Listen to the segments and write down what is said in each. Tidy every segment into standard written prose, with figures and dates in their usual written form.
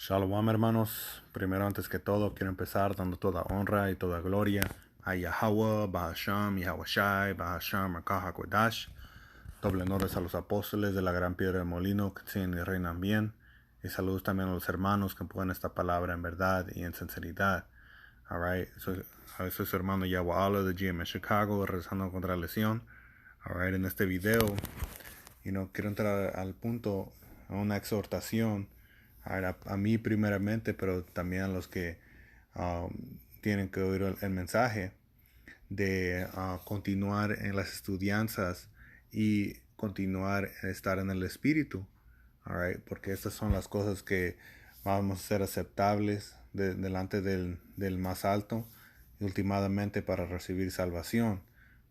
Shalom, hermanos. Primero, antes que todo, quiero empezar dando toda honra y toda gloria a Yahweh, Bahasham, Yahawashi, Bahasham, Rakah HaKodash. Doble honores a los apóstoles de la gran piedra de molino que siguen y reinan bien. Y saludos también a los hermanos que empujan esta palabra en verdad y en sinceridad. Alright, soy su hermano Yahweh de GM Chicago, rezando contra la lesión. Alright, en este video, quiero entrar al punto, a una exhortación a mí primeramente, pero también a los que tienen que oír el mensaje de continuar en las estudianzas y continuar en estar en el espíritu, porque estas son las cosas que vamos a ser aceptables delante del más alto y últimamente para recibir salvación.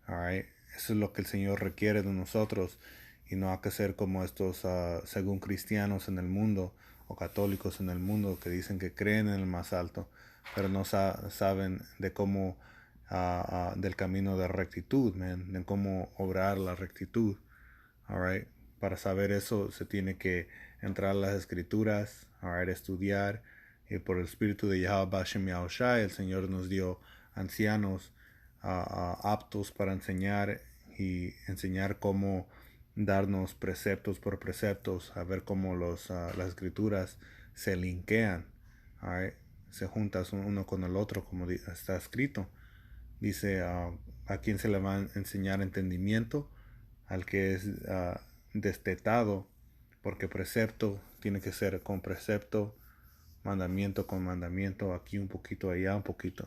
Eso es lo que el Señor requiere de nosotros y no hay que ser como estos según cristianos en el mundo o católicos en el mundo que dicen que creen en el más alto pero no saben de cómo del camino de rectitud, de cómo obrar la rectitud. Para saber eso se tiene que entrar a las escrituras, estudiar, y por el espíritu de Yahweh Bashem Yahushai el Señor nos dio ancianos aptos para enseñar y enseñar cómo darnos preceptos por preceptos, a ver cómo las escrituras se linkean, se juntan uno con el otro como está escrito. Dice, a quien se le va a enseñar entendimiento, al que es destetado, porque precepto tiene que ser con precepto, mandamiento con mandamiento, aquí un poquito, allá un poquito.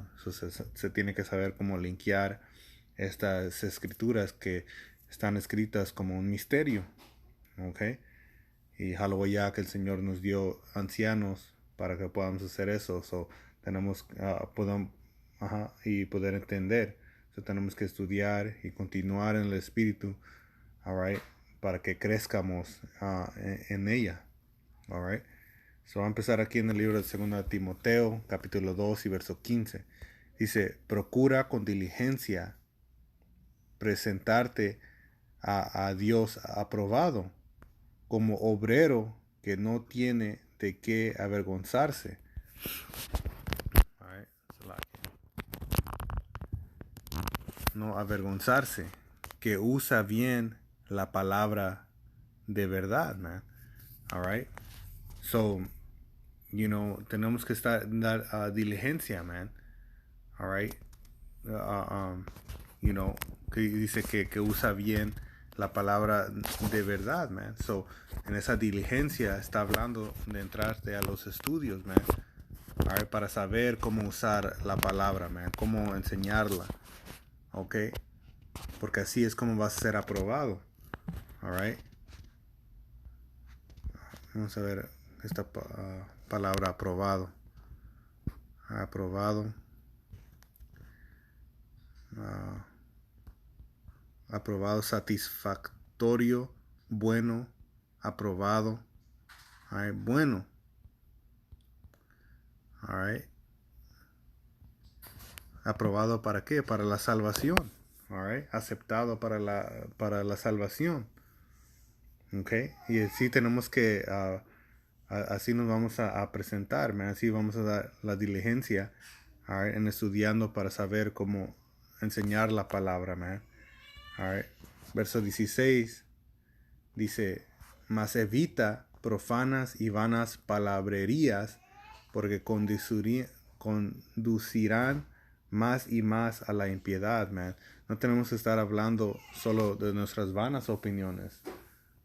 Se tiene que saber cómo linkear estas escrituras que están escritas como un misterio, ¿ok? Y ya que el Señor nos dio ancianos para que podamos hacer eso, tenemos y poder entender. Tenemos que estudiar y continuar en el espíritu, para que crezcamos en ella, va a empezar aquí en el libro de 2 Timoteo, capítulo 2 y verso 15. Dice, procura con diligencia presentarte a Dios aprobado, como obrero que no tiene de qué avergonzarse. No avergonzarse, que usa bien la palabra de verdad, man. Alright. So, tenemos que dar diligencia, man. Alright. Que dice que usa bien la palabra de verdad, man. So, en esa diligencia está hablando de entrarte a los estudios, man. Para saber cómo usar la palabra, man. Cómo enseñarla. Ok. Porque así es como va a ser aprobado. Alright. Vamos a ver esta palabra aprobado. Aprobado. Aprobado, satisfactorio, bueno, aprobado. Bueno. ¿Aprobado para qué? Para la salvación. Aceptado para la salvación. Y así tenemos que así nos vamos a presentar, man. Así vamos a dar la diligencia en estudiando para saber cómo enseñar la palabra, man. Verso 16 dice, mas evita profanas y vanas palabrerías, porque conducirán más y más a la impiedad, man. No tenemos que estar hablando solo de nuestras vanas opiniones,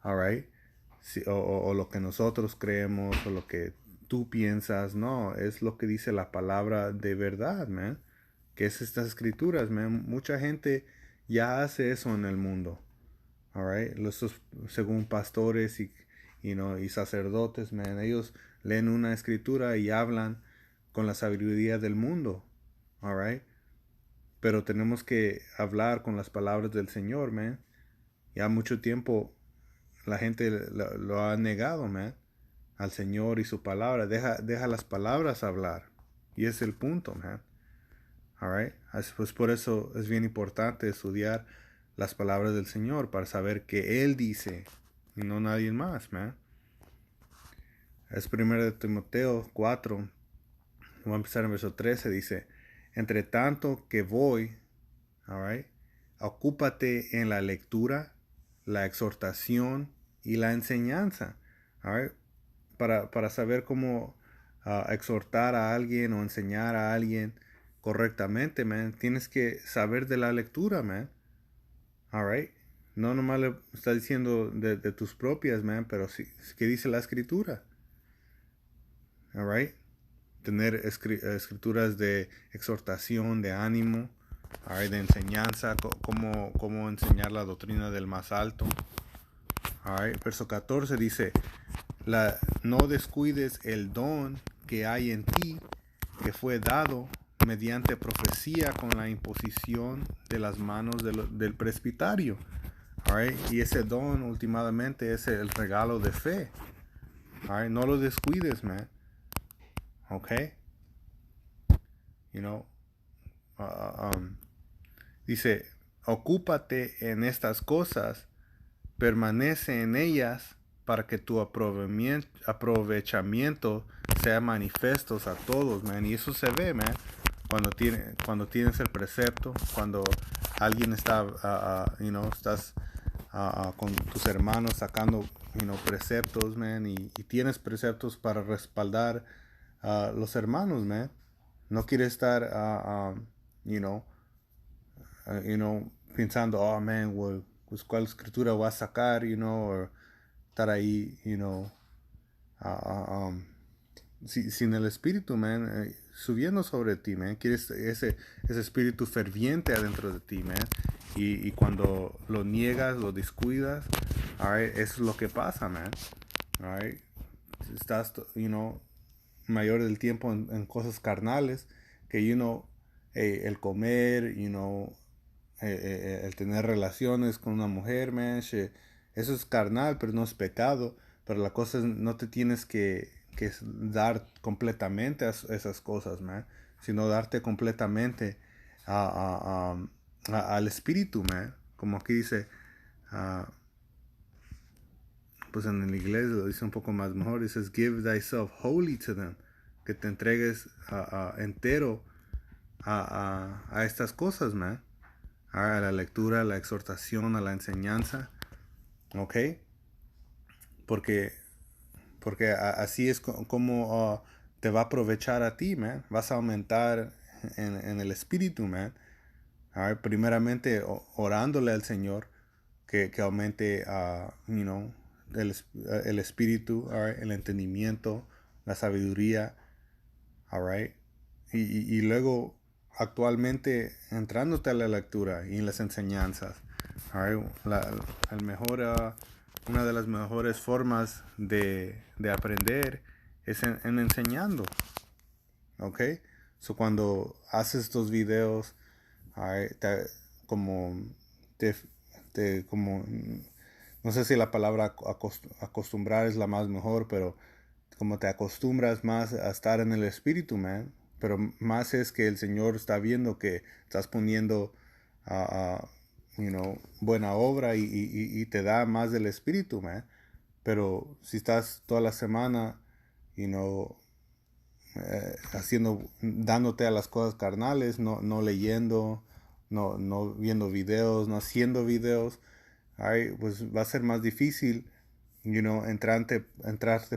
o lo que nosotros creemos, o lo que tú piensas. No, es lo que dice la palabra de verdad, man. Que es estas escrituras, man. Mucha gente ya hace eso en el mundo. Según pastores y sacerdotes, man, ellos leen una escritura y hablan con la sabiduría del mundo. Pero tenemos que hablar con las palabras del Señor, man. Ya mucho tiempo la gente lo ha negado, man, al Señor y su palabra. Deja las palabras hablar. Y es el punto, man. Pues por eso es bien importante estudiar las palabras del Señor para saber que Él dice y no nadie más, man. Es 1 Timoteo 4. Voy a empezar en verso 13. Dice, entre tanto que voy, all right, ocúpate en la lectura, la exhortación y la enseñanza. All right, para saber cómo exhortar a alguien o enseñar a alguien correctamente, man, tienes que saber de la lectura, man. All right. No nomás le está diciendo de tus propias, man, pero sí, ¿qué dice la escritura? All right. Tener escrituras de exhortación, de ánimo, all right, de enseñanza, cómo enseñar la doctrina del más alto. All right. Verso 14 dice, no descuides el don que hay en ti, que fue dado mediante profecía con la imposición de las manos del presbiterio. All right? Y ese don últimamente es el regalo de fe. All right? No lo descuides, man. Okay? You know, dice, ocúpate en estas cosas, permanece en ellas para que tu aprovechamiento sea manifestos a todos, man. Y eso se ve, man, cuando tienes el precepto, cuando alguien está, estás con tus hermanos sacando, preceptos, man, y tienes preceptos para respaldar a los hermanos, man. No quieres estar, pensando, oh, man, well, pues cuál escritura voy a sacar, o estar ahí, sin el espíritu, man, subiendo sobre ti, man. Quieres ese espíritu ferviente adentro de ti, man. Y cuando lo niegas, lo descuidas, all right, eso es lo que pasa, man. All right. Estás, mayor del tiempo en cosas carnales, que, el comer, el tener relaciones con una mujer, man, eso es carnal, pero no es pecado. Pero la cosa es, no te tienes que dar completamente a esas cosas, man, sino darte completamente al espíritu, man. Como aquí dice, pues en el inglés lo dice un poco más mejor, dice, give thyself wholly to them, que te entregues entero a estas cosas, man. A la lectura, a la exhortación, a la enseñanza, ¿ok? Porque así es como te va a aprovechar a ti, man. Vas a aumentar en el espíritu, man. Primeramente orándole al Señor que aumente, el espíritu, el entendimiento, la sabiduría, y luego actualmente entrándote a la lectura y en las enseñanzas. El mejor, una de las mejores formas de aprender es en enseñando. ¿Ok? So cuando haces estos videos, como como, no sé si la palabra acostumbrar es la más mejor, pero como te acostumbras más a estar en el espíritu, man. Pero más es que el Señor está viendo que estás poniendo, buena obra y te da más del espíritu, man. Pero si estás toda la semana, dándote a las cosas carnales, no leyendo, no viendo videos, no haciendo videos, pues va a ser más difícil, entrarte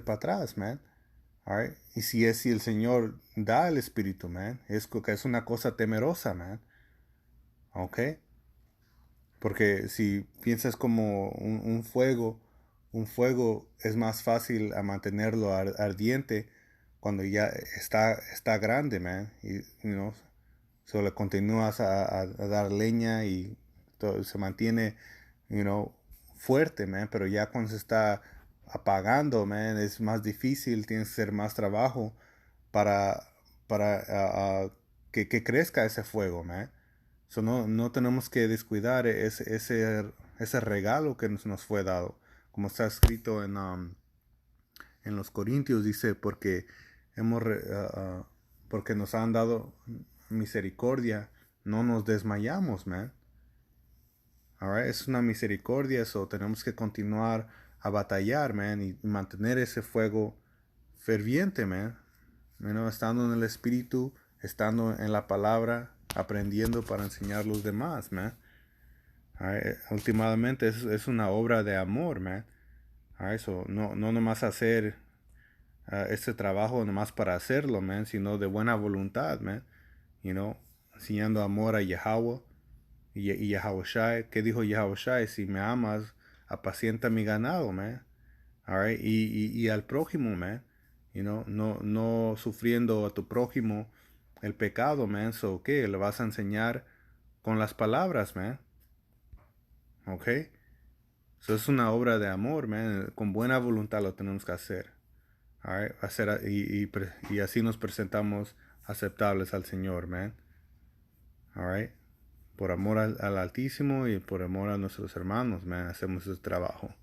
para atrás, man. Y si el Señor da el Espíritu, man, es una cosa temerosa, man. ¿Ok? Porque si piensas como un fuego es más fácil a mantenerlo ardiente cuando ya está grande, man. Y, solo continúas a dar leña y todo, se mantiene, fuerte, man. Pero ya cuando se está apagando, man, es más difícil, tienes que hacer más trabajo para, que crezca ese fuego, man. So no tenemos que descuidar ese regalo que nos fue dado. Como está escrito en los Corintios, dice, porque nos han dado misericordia, no nos desmayamos, man. Alright, es una misericordia, eso tenemos que continuar a batallar, man, y mantener ese fuego ferviente, man. Estando en el Espíritu, estando en la palabra, aprendiendo para enseñar a los demás, man. Últimamente es una obra de amor, man. So, no nomás hacer este trabajo nomás para hacerlo, man, sino de buena voluntad, man. Enseñando amor a Yahweh y Yahawashi. ¿Qué dijo Yahawashi? Si me amas, apacienta mi ganado, man. Y al prójimo, man. No sufriendo a tu prójimo el pecado, man. So, ¿qué? Le vas a enseñar con las palabras, man. ¿Ok? Eso es una obra de amor, man. Con buena voluntad lo tenemos que hacer. Y así nos presentamos aceptables al Señor, man. Por amor al Altísimo y por amor a nuestros hermanos, man. Hacemos ese trabajo.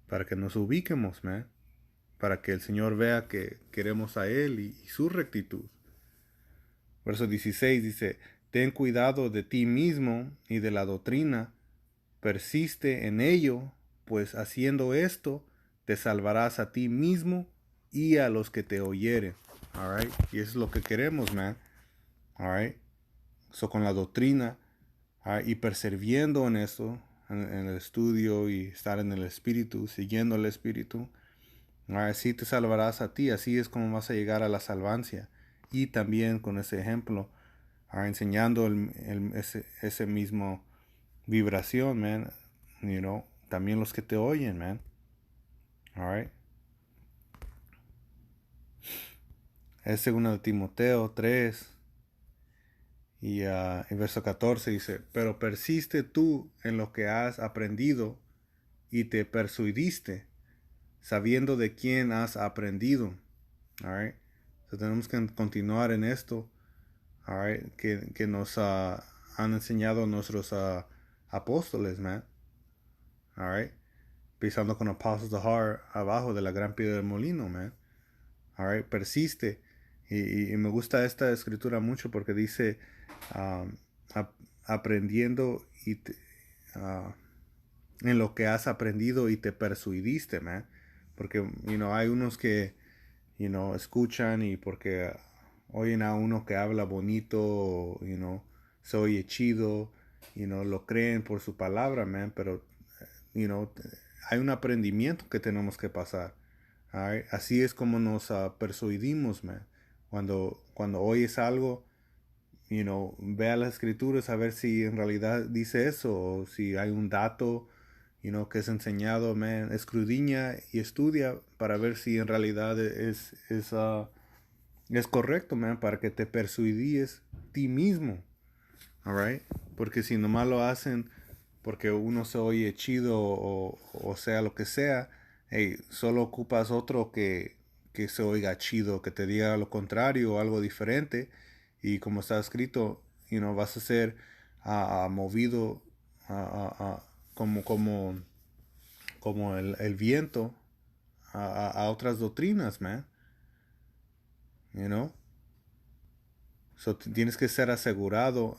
Para que nos ubiquemos, man. Para que el Señor vea que queremos a Él y su rectitud. Verso 16 dice, ten cuidado de ti mismo y de la doctrina, persiste en ello, pues haciendo esto te salvarás a ti mismo y a los que te oyeren. Y eso es lo que queremos, man. So con la doctrina y perseveriendo en esto, en el estudio y estar en el Espíritu, siguiendo el Espíritu, así te salvarás a ti, así es como vas a llegar a la salvancia. Y también con ese ejemplo, enseñando ese mismo vibración, man, también los que te oyen, man. Es segundo de Timoteo 3 y en verso 14 dice, pero persiste tú en lo que has aprendido y te persuadiste, sabiendo de quién has aprendido. So tenemos que continuar en esto, que nos han enseñado nuestros apóstoles, man. Pisando con Apostles the Heart abajo de la gran piedra del molino, man. Persiste. Y me gusta esta escritura mucho porque dice aprendiendo en lo que has aprendido y te persuadiste, man. Porque, hay unos que, escuchan y porque oyen a uno que habla bonito, se oye chido, lo creen por su palabra, man. Pero, hay un aprendimiento que tenemos que pasar. Así es como nos persuadimos, man. Cuando oyes algo, ve a las escrituras a ver si en realidad dice eso o si hay un dato, que es enseñado, man. Escudriña y estudia para ver si en realidad es correcto, man, para que te persuadíes ti mismo. Porque si nomás lo hacen porque uno se oye chido o sea lo que sea, hey, solo ocupas otro que se oiga chido, que te diga lo contrario o algo diferente, y como está escrito, vas a ser movido como el viento a otras doctrinas, man. So tienes que ser asegurado,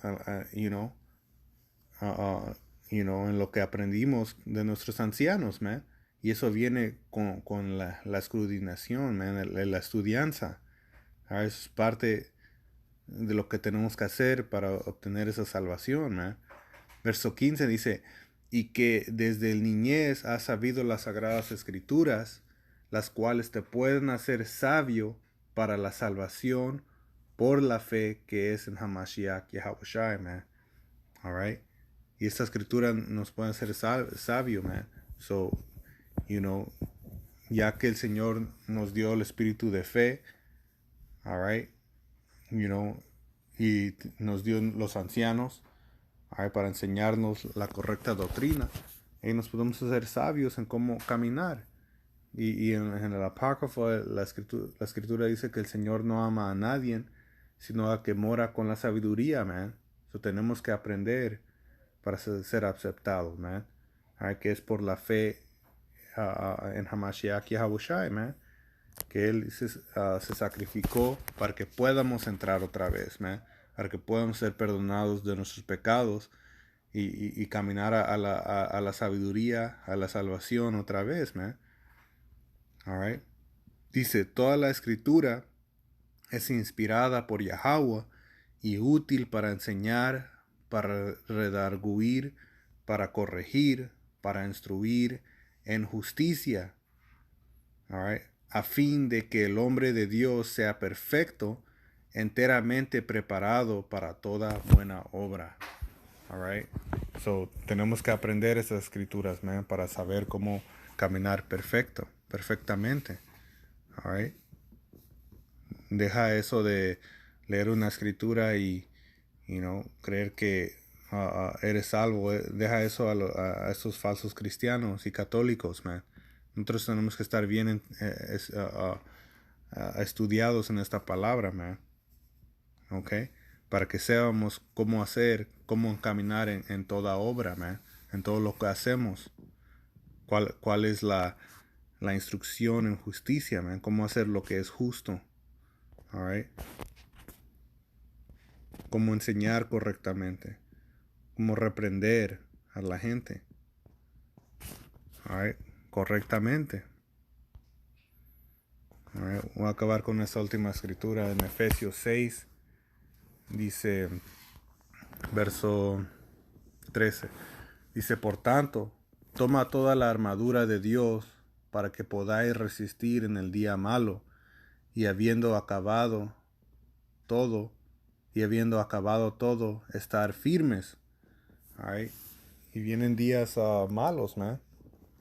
en lo que aprendimos de nuestros ancianos, man. Y eso viene con la escudinación, man, la estudianza. Eso es parte de lo que tenemos que hacer para obtener esa salvación, man. Verso 15 dice, y que desde el niñez has sabido las sagradas escrituras, las cuales te pueden hacer sabio para la salvación por la fe que es en Hamashiach Yahawashi, man. Y esta escritura nos puede hacer sabio, man. So, ya que el Señor nos dio el espíritu de fe, y nos dio los ancianos, para enseñarnos la correcta doctrina, y nos podemos hacer sabios en cómo caminar. Y en el apócrifo la escritura dice que el Señor no ama a nadie, sino a que mora con la sabiduría, man. So tenemos que aprender para ser aceptados, man. Que es por la fe en Hamashiach Yahawashi, man. Que Él se sacrificó para que podamos entrar otra vez, man. Para que podamos ser perdonados de nuestros pecados y caminar a la sabiduría, a la salvación otra vez, man. Dice, toda la escritura es inspirada por Yahweh y útil para enseñar, para redarguir, para corregir, para instruir en justicia, all right, a fin de que el hombre de Dios sea perfecto, enteramente preparado para toda buena obra. All right. So, tenemos que aprender esas escrituras, man, para saber cómo caminar perfectamente. All right. Deja eso de leer una escritura y creer que eres salvo. Deja eso a esos falsos cristianos y católicos, man. Nosotros tenemos que estar bien estudiados en esta palabra, man. ¿Ok? Para que sepamos cómo hacer, cómo caminar en toda obra, man. En todo lo que hacemos. ¿Cuál es la instrucción en justicia, man? Cómo hacer lo que es justo. All right. Cómo enseñar correctamente. Cómo reprender a la gente. All right. Correctamente. All right. Voy a acabar con esta última escritura en Efesios 6. Dice, verso 13. Dice, por tanto, toma toda la armadura de Dios para que podáis resistir en el día malo, y habiendo acabado todo, estar firmes. Right? Y vienen días malos, man.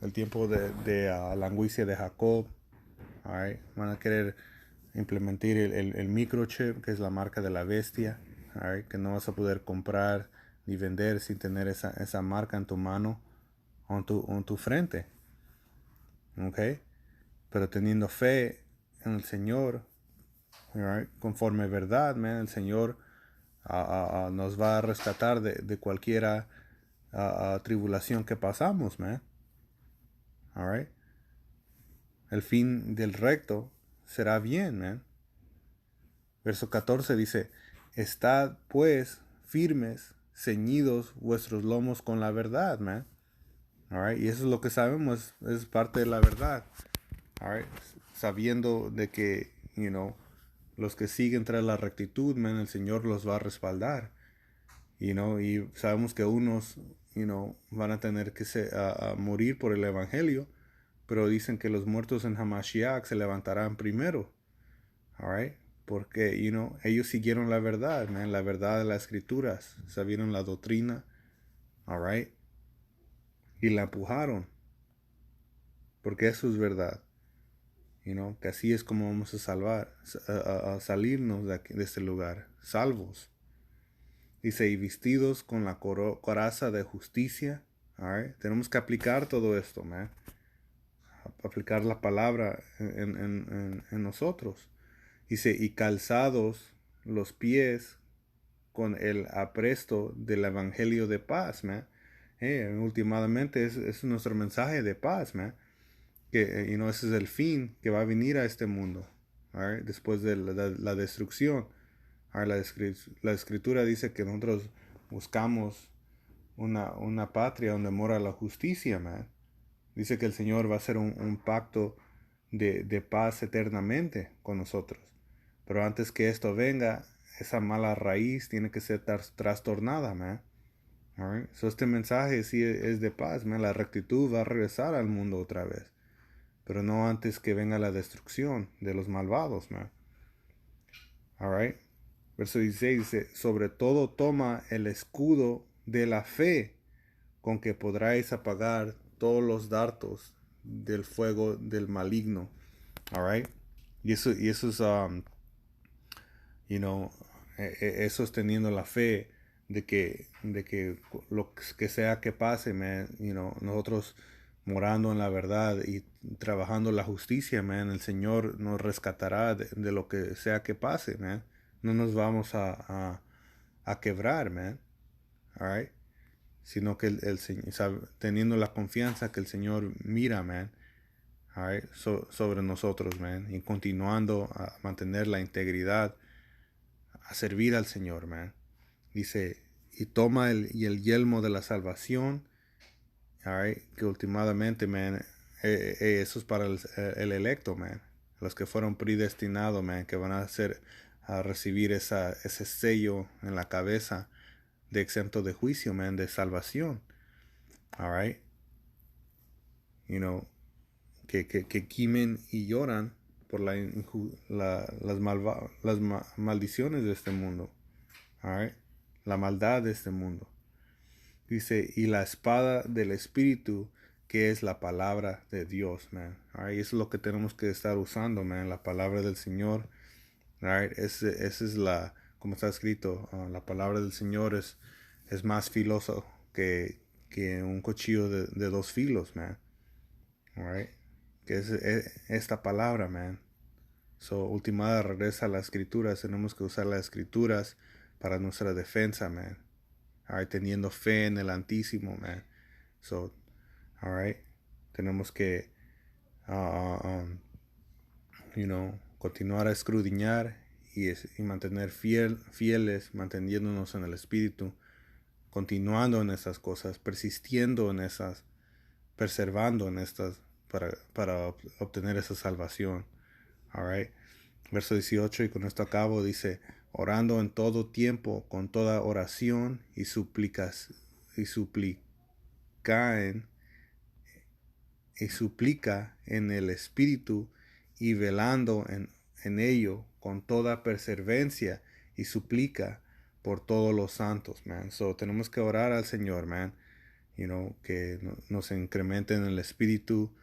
El tiempo de la anguicia de Jacob. Right? Van a querer implementar el microchip, que es la marca de la bestia. Right? Que no vas a poder comprar ni vender sin tener esa marca en tu mano o en tu frente. ¿Ok? Pero teniendo fe en el Señor, right? Conforme verdad, man, el Señor nos va a rescatar de cualquier tribulación que pasamos, man. All right? El fin del recto será bien, man. Verso 14 dice, estad pues firmes, ceñidos vuestros lomos con la verdad, man. All right? Y eso es lo que sabemos, es parte de la verdad. All right? Sabiendo de que, los que siguen tras la rectitud, man, el Señor los va a respaldar. Y sabemos que unos, van a tener que morir por el evangelio, pero dicen que los muertos en Hamashiach se levantarán primero. All right? Porque, ellos siguieron la verdad, man, la verdad de las escrituras, sabieron la doctrina, all right? Y la empujaron. Porque eso es verdad. Que así es como vamos a salirnos de este lugar, salvos. Dice, y vestidos con la coraza de justicia. All right? Tenemos que aplicar todo esto, man. Aplicar la palabra en nosotros. Dice, y calzados los pies con el apresto del evangelio de paz, man. Últimamente es nuestro mensaje de paz, man. Que ese es el fin que va a venir a este mundo, right? Después de la destrucción. La escritura dice que nosotros buscamos una patria donde mora la justicia, man. Dice que el Señor va a hacer un pacto de paz eternamente con nosotros. Pero antes que esto venga, esa mala raíz tiene que ser trastornada, man. Right? So este mensaje sí es de paz, man. La rectitud va a regresar al mundo otra vez. Pero no antes que venga la destrucción de los malvados, man. All right. Verso 16 dice, sobre todo toma el escudo de la fe, con que podráis apagar todos los dardos del fuego del maligno. All right. Y eso es, eso es teniendo la fe de que lo que sea que pase, man, nosotros morando en la verdad y trabajando la justicia, man, el Señor nos rescatará de lo que sea que pase, man. No nos vamos a quebrar, man. All right? Sino que el Señor, teniendo la confianza que el Señor mira, man, all right, sobre nosotros, man, y continuando a mantener la integridad, a servir al Señor, man. Dice, y toma el yelmo de la salvación. All right, que últimamente, man, eso es para el electo, man. los que fueron predestinados, man, que van a recibir ese sello en la cabeza de exento de juicio, man, de salvación. All right. You know, que gimen y lloran por las maldiciones de este mundo. All right. La maldad de este mundo. Dice, y la espada del Espíritu, que es la palabra de Dios, man. All right. Eso es lo que tenemos que estar usando, man. La palabra del Señor. All right. Esa es como está escrito, la palabra del Señor es más filoso que un cuchillo de dos filos, man. All right. Que es esta palabra, man. So, ultimada regresa a las escrituras. Tenemos que usar las escrituras para nuestra defensa, man. All right. Teniendo fe en el Altísimo, man. So, all right. Tenemos que, continuar a escudriñar y mantener fieles, manteniéndonos en el Espíritu, continuando en esas cosas, persistiendo en esas, preservando en estas para obtener esa salvación. All right. Verso 18, y con esto acabo, dice, orando en todo tiempo, con toda oración y suplica en el Espíritu, y velando en ello con toda perseverancia y suplica por todos los santos, man. So tenemos que orar al Señor, man. Que nos incremente en el Espíritu,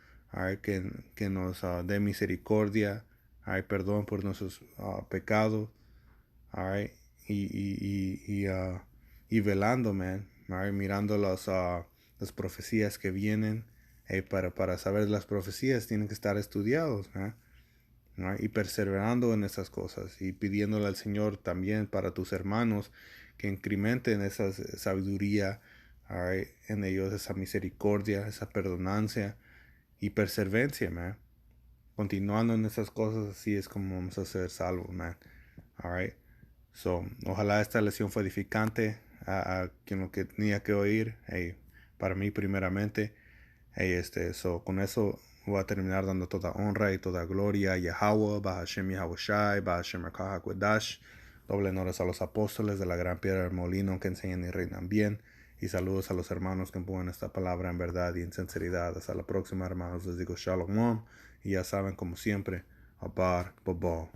que nos dé misericordia, perdón por nuestros pecados, y velando, man, mirando las profecías que vienen. Para saber las profecías tienen que estar estudiados, y perseverando en esas cosas y pidiéndole al Señor también para tus hermanos que incrementen esa sabiduría, en ellos, esa misericordia, esa perdonancia y perseverancia, man. Continuando en esas cosas, así es como vamos a ser salvos, man. All right. So, ojalá esta lección fue edificante a quien lo que tenía que oír, para mí primeramente. Con eso voy a terminar dando toda honra y toda gloria a Yahweh, Bahashem Yahushai, Bahashem Akahakwadash. Doble honores a los apóstoles de la gran piedra del molino que enseñan y reinan bien. Y saludos a los hermanos que empujan esta palabra en verdad y en sinceridad. Hasta la próxima, hermanos. Les digo Shalom. Y ya saben, como siempre, Abar Bobo.